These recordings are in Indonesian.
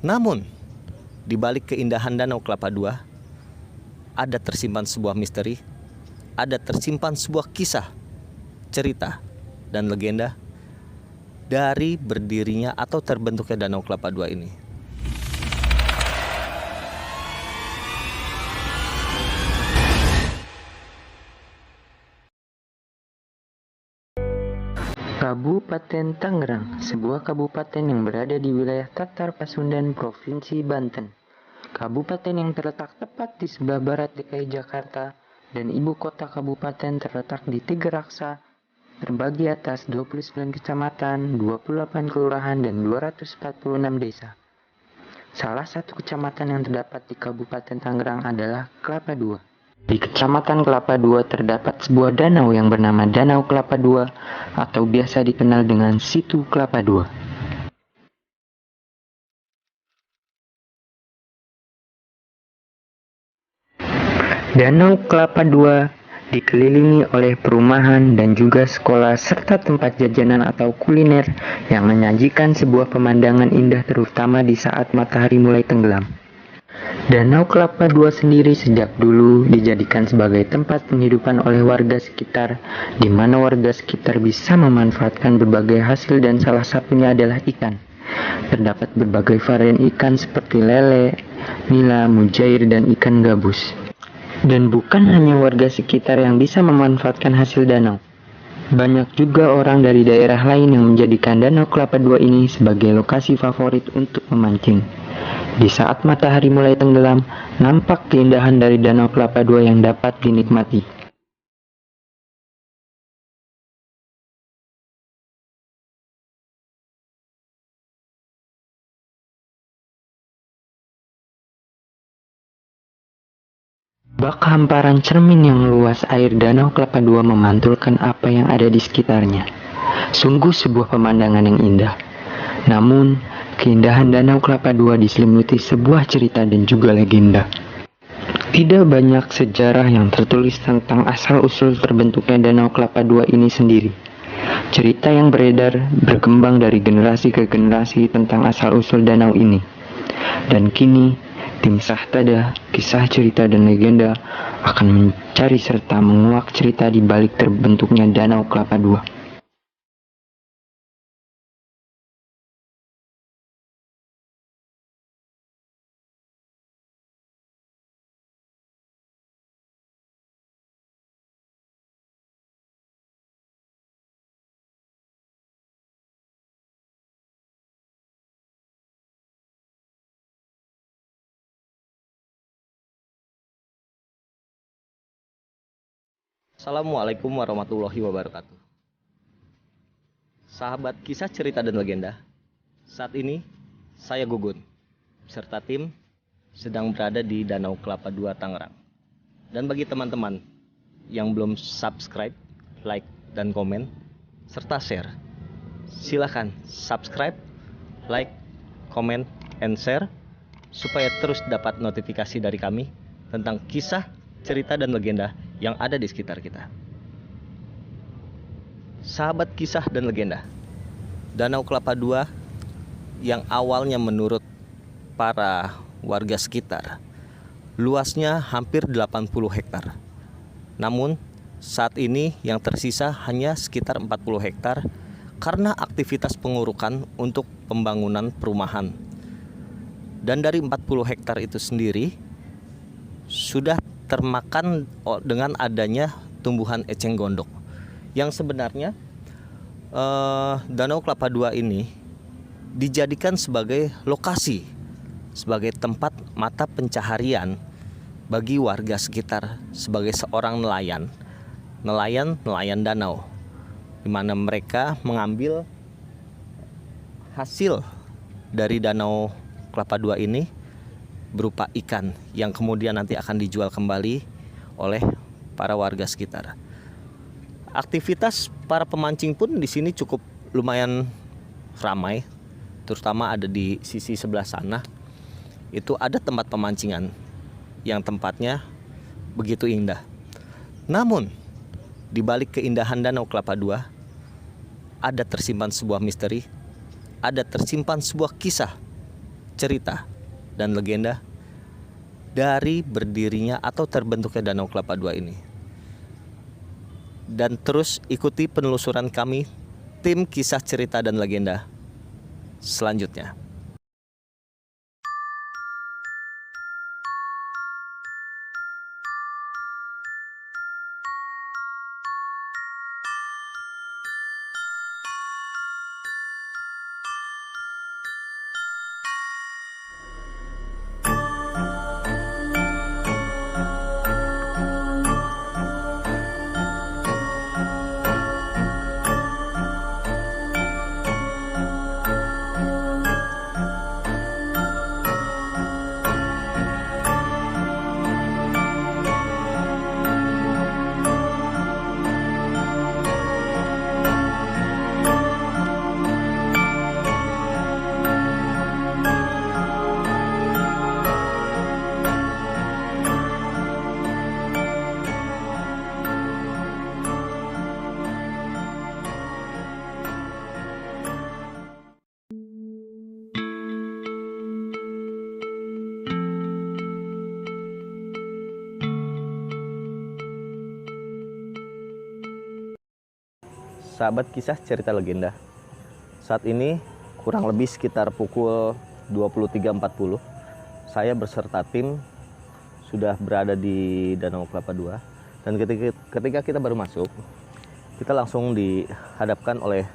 Namun, di balik keindahan Danau Kelapa II, ada tersimpan sebuah misteri, ada tersimpan sebuah kisah, cerita, dan legenda dari berdirinya atau terbentuknya Danau Kelapa II ini. Kabupaten Tangerang, sebuah kabupaten yang berada di wilayah Tatar Pasundan, Provinsi Banten. Kabupaten yang terletak tepat di sebelah barat DKI Jakarta dan ibu kota kabupaten terletak di Tiga Raksa, terbagi atas 29 kecamatan, 28 kelurahan, dan 246 desa. Salah satu kecamatan yang terdapat di Kabupaten Tangerang adalah Kelapa II. Di Kecamatan Kelapa II terdapat sebuah danau yang bernama Danau Kelapa II atau biasa dikenal dengan Situ Kelapa II. Danau Kelapa II dikelilingi oleh perumahan dan juga sekolah serta tempat jajanan atau kuliner yang menyajikan sebuah pemandangan indah terutama di saat matahari mulai tenggelam. Danau Kelapa II sendiri sejak dulu dijadikan sebagai tempat penghidupan oleh warga sekitar, di mana warga sekitar bisa memanfaatkan berbagai hasil dan salah satunya adalah ikan. Terdapat berbagai varian ikan seperti lele, nila, mujair, dan ikan gabus. Dan bukan hanya warga sekitar yang bisa memanfaatkan hasil danau. Banyak juga orang dari daerah lain yang menjadikan Danau Kelapa II ini sebagai lokasi favorit untuk memancing. Di saat matahari mulai tenggelam, nampak keindahan dari Danau Kelapa II yang dapat dinikmati. Bak hamparan cermin yang luas air Danau Kelapa II memantulkan apa yang ada di sekitarnya. Sungguh sebuah pemandangan yang indah. Namun, keindahan Danau Kelapa II diselimuti sebuah cerita dan juga legenda. Tidak banyak sejarah yang tertulis tentang asal-usul terbentuknya Danau Kelapa II ini sendiri. Cerita yang beredar berkembang dari generasi ke generasi tentang asal-usul danau ini. Dan kini, tim Sahtada, kisah cerita dan legenda akan mencari serta menguak cerita di balik terbentuknya Danau Kelapa II. Assalamualaikum warahmatullahi wabarakatuh. Sahabat kisah cerita dan legenda, saat ini saya Gugun serta tim sedang berada di Danau Kelapa II Tangerang. Dan bagi teman-teman yang belum subscribe, like, dan komen, serta share, silakan subscribe, like, komen, and share supaya terus dapat notifikasi dari kami tentang kisah, cerita, dan legenda yang ada di sekitar kita. Sahabat kisah dan legenda, Danau Kelapa II yang awalnya menurut para warga sekitar luasnya hampir 80 hektar. Namun saat ini yang tersisa hanya sekitar 40 hektar karena aktivitas pengurukan untuk pembangunan perumahan. Dan dari 40 hektar itu sendiri sudah termakan dengan adanya tumbuhan eceng gondok. Yang sebenarnya Danau Kelapa II ini dijadikan sebagai lokasi, sebagai tempat mata pencaharian bagi warga sekitar sebagai seorang nelayan danau, di mana mereka mengambil hasil dari Danau Kelapa II ini berupa ikan yang kemudian nanti akan dijual kembali oleh para warga sekitar. Aktivitas para pemancing pun di sini cukup lumayan ramai, terutama ada di sisi sebelah sana. Itu ada tempat pemancingan yang tempatnya begitu indah. Namun, di balik keindahan Danau Kelapa II ada tersimpan sebuah misteri, ada tersimpan sebuah kisah, cerita dan legenda dari berdirinya atau terbentuknya Danau Kelapa II ini. Dan terus ikuti penelusuran kami, tim kisah cerita dan legenda selanjutnya. Sahabat kisah cerita legenda, saat ini kurang lebih sekitar pukul 23.40, saya beserta tim sudah berada di Danau Kelapa II. Dan ketika kita baru masuk, kita langsung dihadapkan oleh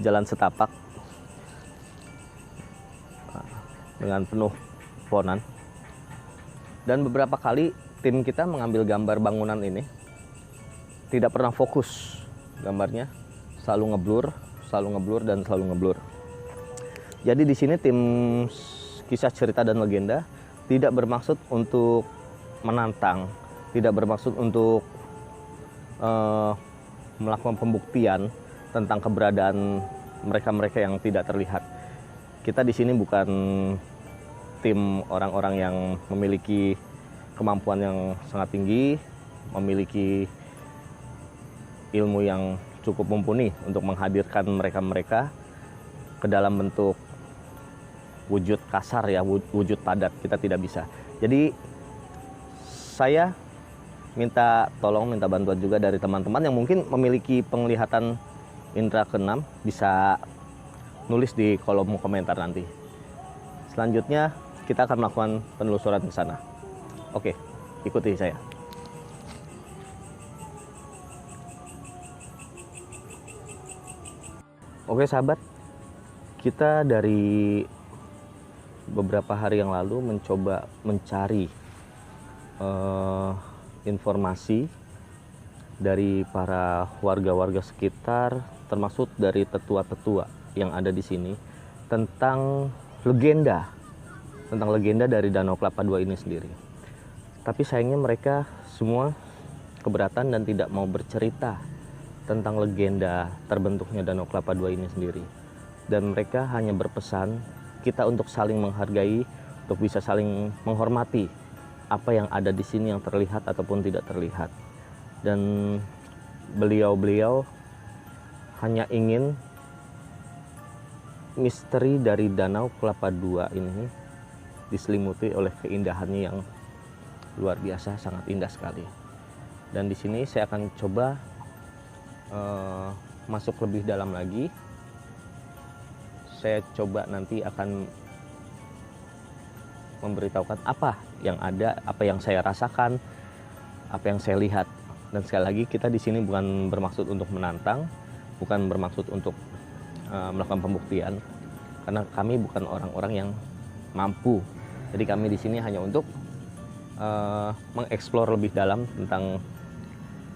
jalan setapak dengan penuh pohonan. Dan beberapa kali tim kita mengambil gambar bangunan ini, tidak pernah fokus gambarnya, selalu ngeblur dan selalu ngeblur. Jadi di sini tim kisah cerita dan legenda tidak bermaksud untuk menantang, tidak bermaksud untuk melakukan pembuktian tentang keberadaan mereka-mereka yang tidak terlihat. Kita di sini bukan tim orang-orang yang memiliki kemampuan yang sangat tinggi, memiliki ilmu yang cukup mumpuni untuk menghadirkan mereka-mereka ke dalam bentuk wujud kasar ya, wujud padat. Kita tidak bisa. Jadi saya minta bantuan juga dari teman-teman yang mungkin memiliki penglihatan indera keenam, bisa nulis di kolom komentar nanti. Selanjutnya kita akan melakukan penelusuran ke sana. Oke, ikuti saya. Oke sahabat, kita dari beberapa hari yang lalu mencoba mencari informasi dari para warga-warga sekitar, termasuk dari tetua-tetua yang ada di sini, tentang legenda dari Danau Kelapa II ini sendiri. Tapi sayangnya mereka semua keberatan dan tidak mau bercerita tentang legenda terbentuknya Danau Kelapa II ini sendiri. Dan mereka hanya berpesan kita untuk saling menghargai, untuk bisa saling menghormati apa yang ada di sini yang terlihat ataupun tidak terlihat. Dan beliau-beliau hanya ingin misteri dari Danau Kelapa II ini diselimuti oleh keindahannya yang luar biasa, sangat indah sekali. Dan di sini saya akan coba masuk lebih dalam lagi. Saya coba nanti akan memberitahukan apa yang ada, apa yang saya rasakan, apa yang saya lihat. Dan sekali lagi kita di sini bukan bermaksud untuk menantang, bukan bermaksud untuk melakukan pembuktian, karena kami bukan orang-orang yang mampu. Jadi kami di sini hanya untuk mengeksplor lebih dalam tentang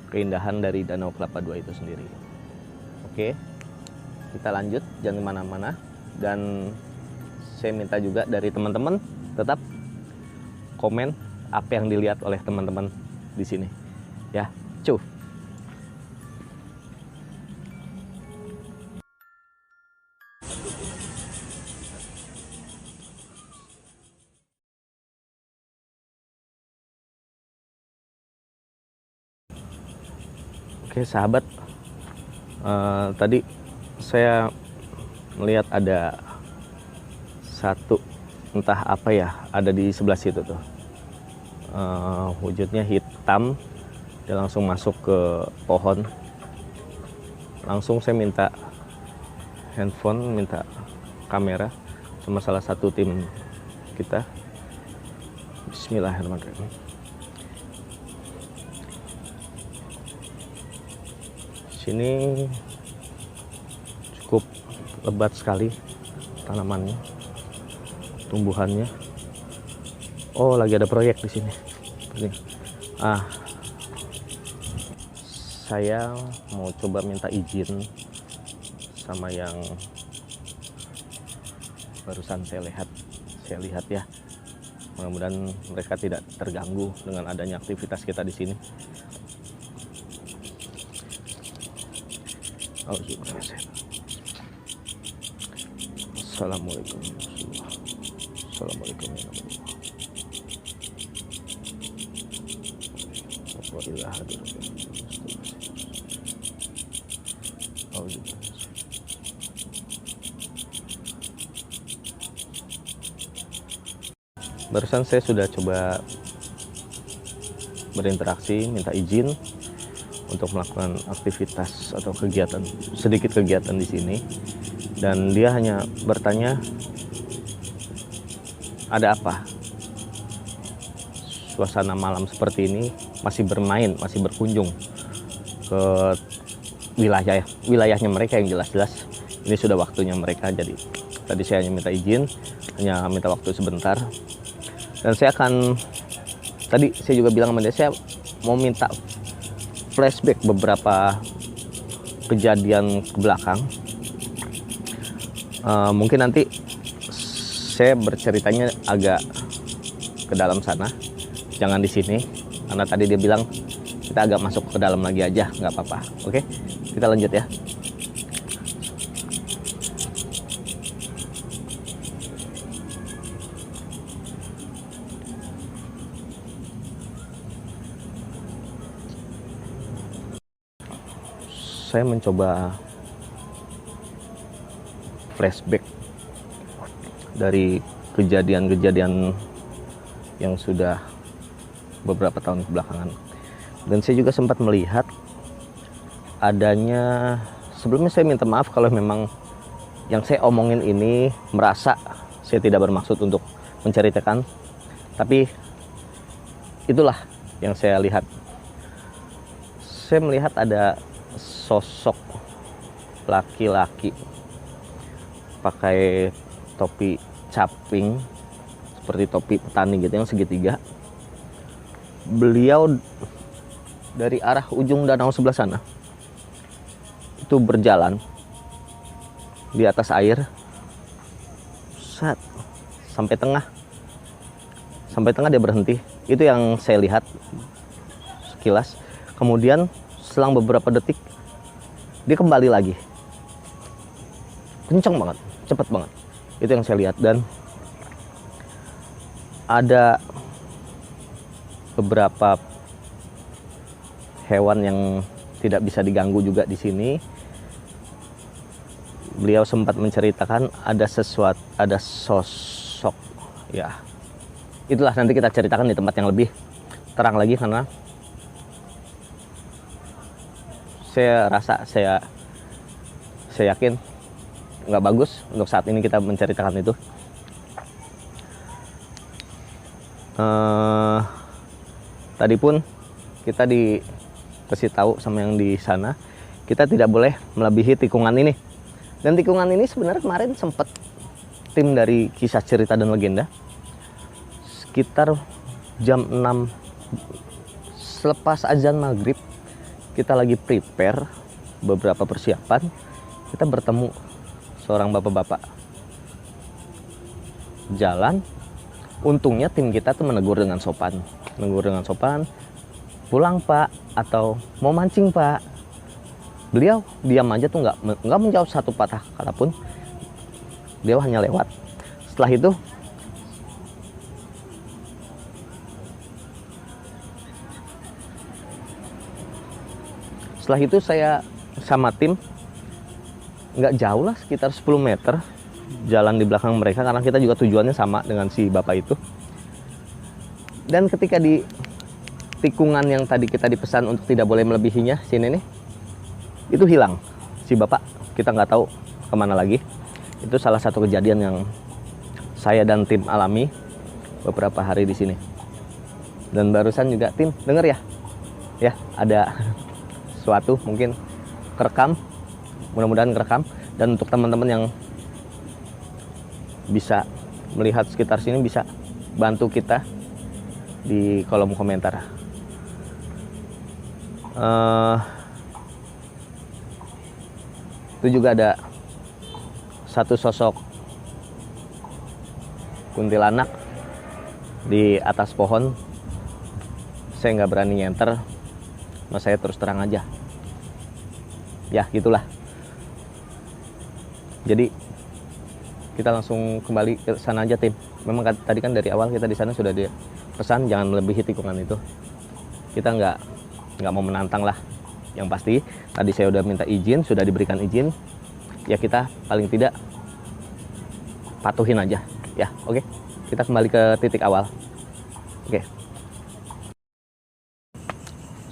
keindahan dari Danau Kelapa II itu sendiri. Oke, kita lanjut, jangan kemana-mana. Dan saya minta juga dari teman-teman tetap komen apa yang dilihat oleh teman-teman di sini. Ya, cuy. Oke sahabat, tadi saya melihat ada satu entah apa ya ada di sebelah situ tuh. Wujudnya hitam. Dia langsung masuk ke pohon. Langsung saya minta handphone, minta kamera sama salah satu tim kita. Bismillahirrahmanirrahim. Sini cukup lebat sekali tanamannya, tumbuhannya. Oh, lagi ada proyek di sini. Ini. Saya mau coba minta izin sama yang barusan saya lihat ya. Mudah-mudahan mereka tidak terganggu dengan adanya aktivitas kita di sini. Assalamualaikum warahmatullahi wabarakatuh. Assalamualaikum warahmatullahi wabarakatuh. Barusan saya sudah coba berinteraksi, minta izin untuk melakukan aktivitas atau sedikit kegiatan di sini, dan dia hanya bertanya, ada apa? Suasana malam seperti ini masih bermain, masih berkunjung ke wilayahnya mereka yang jelas-jelas ini sudah waktunya mereka. Jadi tadi saya hanya minta izin, hanya minta waktu sebentar, dan saya tadi saya juga bilang sama dia, saya mau minta flashback beberapa kejadian ke belakang. Mungkin nanti saya berceritanya agak ke dalam sana, jangan di sini, karena tadi dia bilang kita agak masuk ke dalam lagi aja, nggak apa-apa. Oke, kita lanjut ya. Saya mencoba flashback dari kejadian-kejadian yang sudah beberapa tahun kebelakangan, dan saya juga sempat melihat adanya, sebelumnya saya minta maaf kalau memang yang saya omongin ini merasa saya tidak bermaksud untuk menceritakan, tapi itulah yang saya lihat. Saya melihat ada sosok laki-laki pakai topi caping seperti topi petani gitu yang segitiga. Beliau dari arah ujung danau sebelah sana itu berjalan di atas air sampai tengah dia berhenti. Itu yang saya lihat sekilas. Kemudian selang beberapa detik dia kembali lagi, kencang banget, cepet banget. Itu yang saya lihat. Dan ada beberapa hewan yang tidak bisa diganggu juga di sini. Beliau sempat menceritakan ada sosok ya. Itulah, nanti kita ceritakan di tempat yang lebih terang lagi, karena saya rasa, saya yakin nggak bagus untuk saat ini kita menceritakan itu. Tadi pun kita dikasih tahu sama yang di sana, kita tidak boleh melebihi tikungan ini. Dan tikungan ini sebenarnya kemarin sempat tim dari Kisah Cerita dan Legenda sekitar jam 6 selepas azan maghrib, kita lagi prepare beberapa persiapan, kita bertemu seorang bapak-bapak jalan. Untungnya tim kita tuh menegur dengan sopan, pulang pak, atau mau mancing pak. Beliau diam aja tuh, nggak menjawab satu patah kata pun. Beliau hanya lewat. Setelah itu saya sama tim nggak jauh lah, sekitar 10 meter jalan di belakang mereka karena kita juga tujuannya sama dengan si bapak itu. Dan ketika di tikungan yang tadi kita dipesan untuk tidak boleh melebihinya, sini nih, itu hilang si bapak. Kita nggak tahu kemana lagi. Itu salah satu kejadian yang saya dan tim alami beberapa hari di sini. Dan barusan juga tim denger ya ada suatu mungkin kerekam, mudah-mudahan kerekam. Dan untuk teman-teman yang bisa melihat sekitar sini bisa bantu kita di kolom komentar. Itu juga ada satu sosok kuntilanak di atas pohon. Saya nggak berani nyenter, mas saya terus terang aja. Ya gitulah. Jadi kita langsung kembali ke sana aja tim. Memang tadi kan dari awal kita di sana sudah dipesan jangan melebihi tikungan itu. Kita nggak mau menantang lah. Yang pasti tadi saya udah minta izin, sudah diberikan izin. Ya kita paling tidak patuhin aja. Ya oke. Kita kembali ke titik awal. Oke.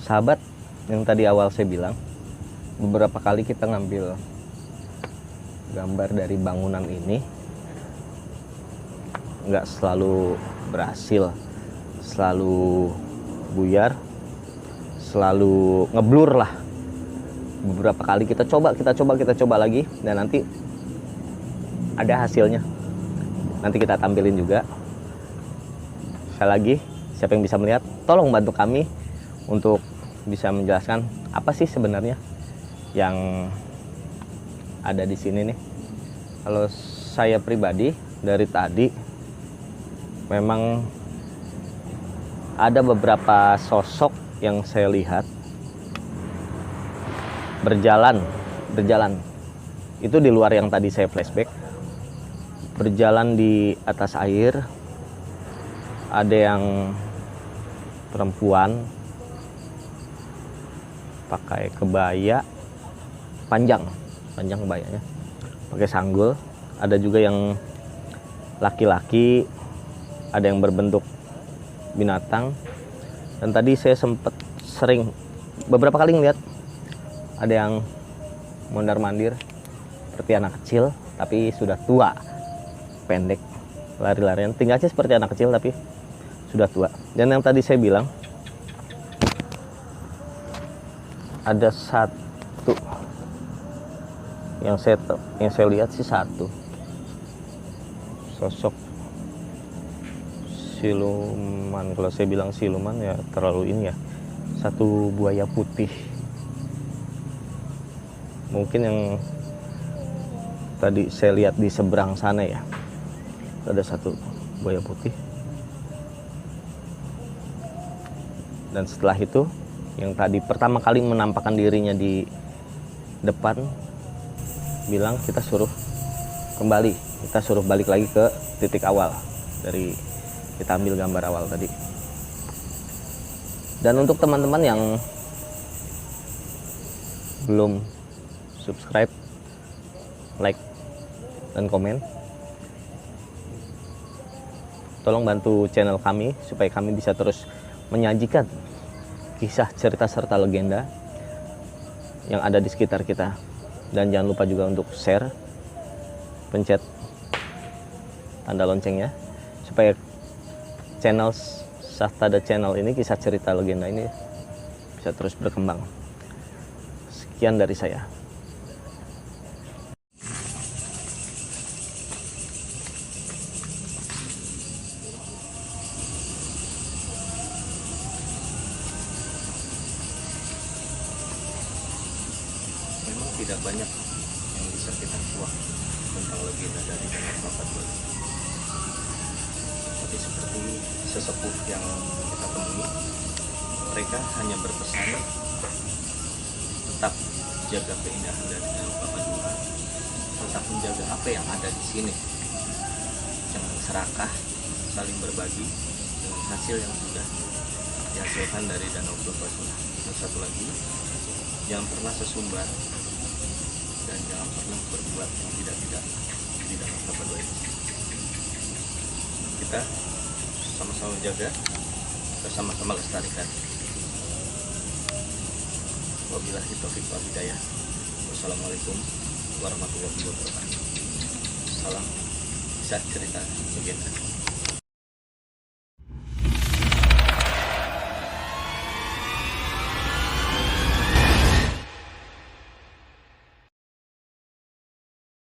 Sahabat, yang tadi awal saya bilang, beberapa kali kita ngambil gambar dari bangunan ini, nggak selalu berhasil, selalu buyar, selalu ngeblur lah. Beberapa kali kita coba lagi, dan nanti ada hasilnya. Nanti kita tampilin juga. Sekali lagi, siapa yang bisa melihat, tolong bantu kami untuk bisa menjelaskan apa sih sebenarnya yang ada di sini nih. Kalau saya pribadi dari tadi memang ada beberapa sosok yang saya lihat berjalan itu di luar yang tadi saya flashback, berjalan di atas air. Ada yang perempuan pakai kebaya panjang kebayanya, pakai sanggul. Ada juga yang laki-laki, ada yang berbentuk binatang. Dan tadi saya sering beberapa kali ngeliat ada yang mondar-mandir seperti anak kecil tapi sudah tua, pendek, lari-larian, tingkahnya seperti anak kecil tapi sudah tua. Dan yang tadi saya bilang ada satu yang saya lihat sih, satu sosok siluman. Kalau saya bilang siluman ya terlalu ini ya, satu buaya putih. Mungkin yang tadi saya lihat di seberang sana ya, ada satu buaya putih. Dan setelah itu yang tadi pertama kali menampakkan dirinya di depan bilang kita suruh balik lagi ke titik awal dari kita ambil gambar awal tadi. Dan untuk teman-teman yang belum subscribe, like, dan komen, tolong bantu channel kami supaya kami bisa terus menyajikan kisah, cerita, serta legenda yang ada di sekitar kita. Dan jangan lupa juga untuk share, pencet tanda loncengnya supaya channel Sahtada Channel ini, kisah, cerita, legenda ini bisa terus berkembang. Sekian dari saya. Memang tidak banyak yang bisa kita kuak tentang legenda dari Danau Kelapa II. Tapi seperti sesepuh yang kita temui, mereka hanya berpesan tetap jaga keindahan dari Danau Kelapa II, tetap menjaga apa yang ada di sini, jangan serakah, saling berbagi dengan hasil yang sudah dihasilkan dari Danau Kelapa II. Dan satu lagi, jangan pernah sesumbar dan jangan pernah berbuat yang tidak di dalam Kelapa Dua ini. Kita sama-sama jaga, kita sama-sama lestarikan. Wabillahi taufiq wal hidayah. Wassalamualaikum warahmatullahi wabarakatuh. Salam kisah cerita legenda.